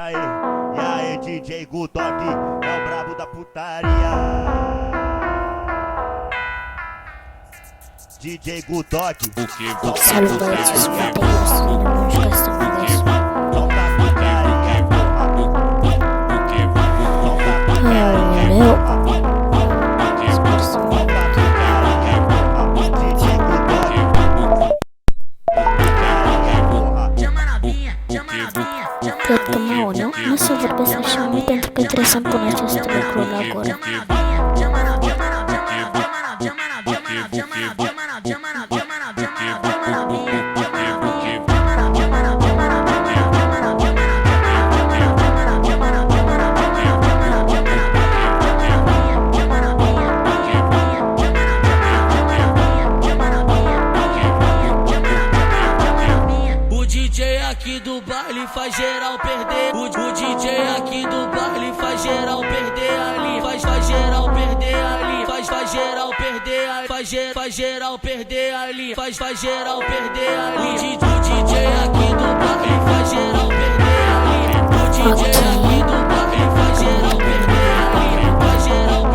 Aí, e aí, DJ Gutoc, é o brabo da putaria. DJ Gutoc, Salve os bateiros, música estamos não tá putaria, Cred că mă uneu, nu să vorbesc așa mult pentru că trebuie să-mi pun acest lucru la gură. Aqui do baile faz geral perder. O DJ aqui do baile faz geral perder ali. Faz geral perder ali. Faz geral perder ali. Faz geral perder ali. Faz geral perder ali. O DJ aqui do baile faz geral perder ali. O DJ aqui do baile faz geral perder ali. Faz geral perder, faz geral perder, faz geral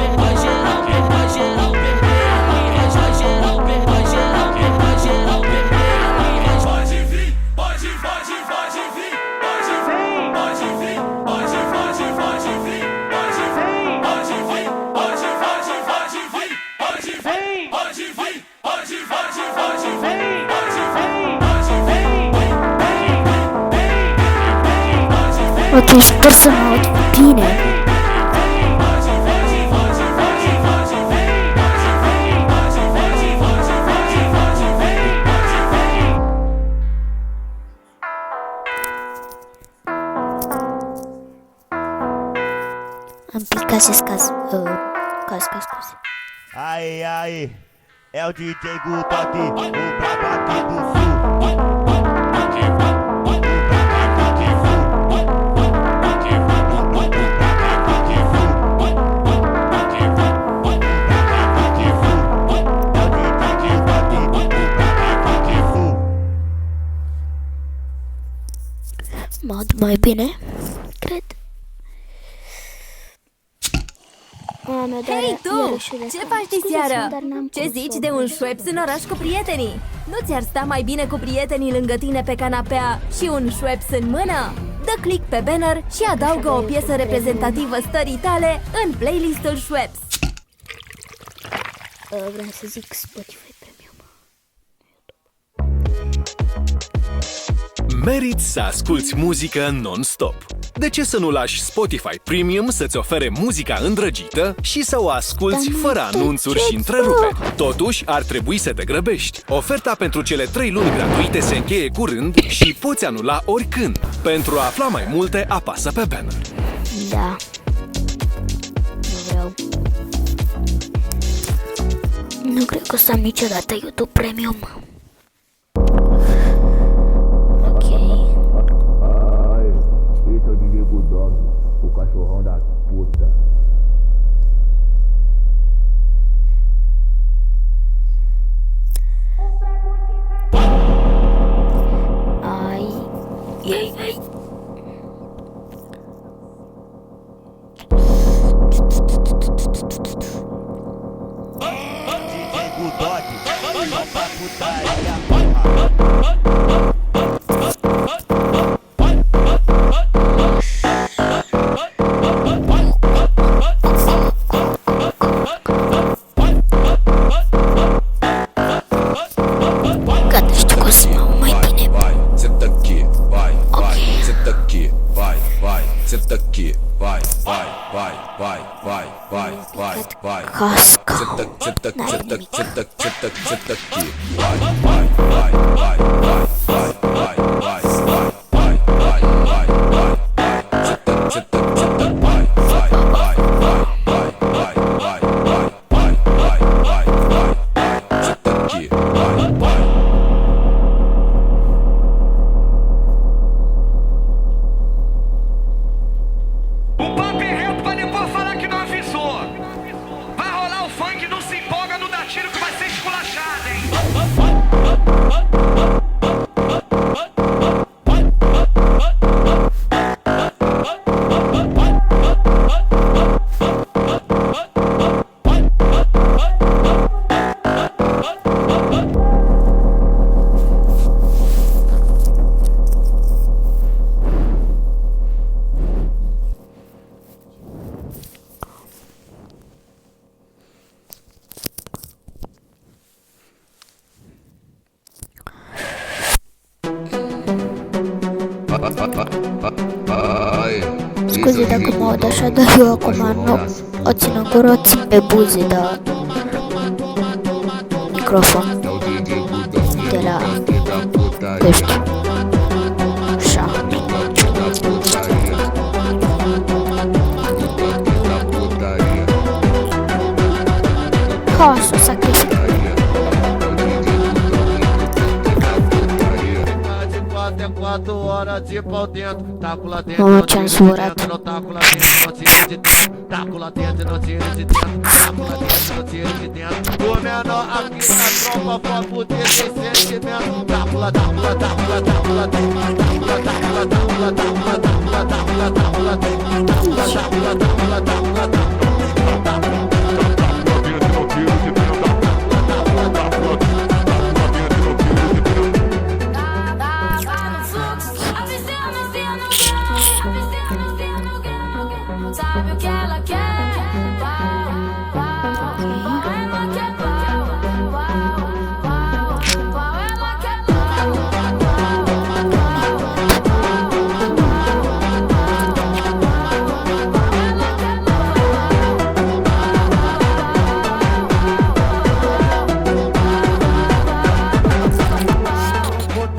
perder ali. Faz geral perder, faz geral perder, faz geral perder ali. Pode vir, pode vir, pode vir, pode vir, pode vir, pode vir, pode vir, pode vir, pode vir, pode vir, pode vir, pode vir, pode vir, pode vir, pode vir, pode vir, pode vir, Atunci sper să mă aud bine. Am picat să scaz. Scuze. Aí, é o DJ Gutoc, o brabo aqui do sul. Mă aud mai bine, cred. Hei tu! Ce faci diseară? Ce zici de un Schweppes în oraș cu prietenii? Nu ți-ar sta mai bine cu prietenii lângă tine pe canapea și un Schweppes în mână? Dă click pe banner și adaugă o piesă reprezentativă stării tale în playlistul Schweppes. Vreau să zic Spotify Premium. Meriți să asculți muzică non-stop. De ce să nu lași Spotify Premium să-ți ofere muzica îndrăgită și să o asculți fără anunțuri și întreruperi? Totuși, ar trebui să te grăbești. Oferta pentru cele 3 luni gratuite se încheie curând și poți anula oricând. Pentru a afla mai multe, apasă pe banner. Da. Nu vreau. Nu cred că o să am niciodată YouTube Premium. Ok. Esse é o DJ Gutoc, o cachorrão da puta. Ei. DJ Gutoc, não tá putaria, porra. Gata, știu că o să mă aud mai bine. vai, senta aqui, vai, vai, senta aqui, vai, vai, senta aqui, vai, vai, vai, vai, vai, vai, vai, vai. Casca. Senta N-are nimic. aqui, vai, vai, vai, vai, vai, vai, vai, vai, vai, vai, vai, vai, vai. Senta, vai, vai, vai, vai, vai, vai, vai, vai, vai, vai, vai, vai. Senta aqui, vai, vai. O papo é reto pra depois falar que não avisou. Vai rolar o funk, não se empolga, não dá tiro que vai ser esculachado, hein? Scuze dacă mă aud așa, dar eu acum nu o țin în gură, o țin pe buze, dar microfon de la pești. Așa. Ha, s-o sacrific. Mamă, ce-am surat. Sabe o que ela quer? Ela quer pau, ela quer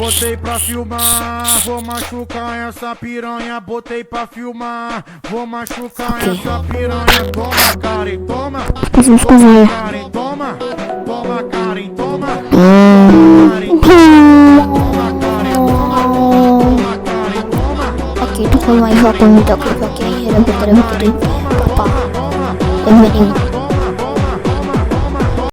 Botei pra filmar, vou machucar essa piranha. Botei pra filmar, vou machucar essa piranha. Toma, Karen, toma. Toma, Karen, toma. Toma, Karen, toma. Toma, Karen, toma. Ok, tu kalau mau ikut aku video klip, oke, repot, papa. Bienvenido.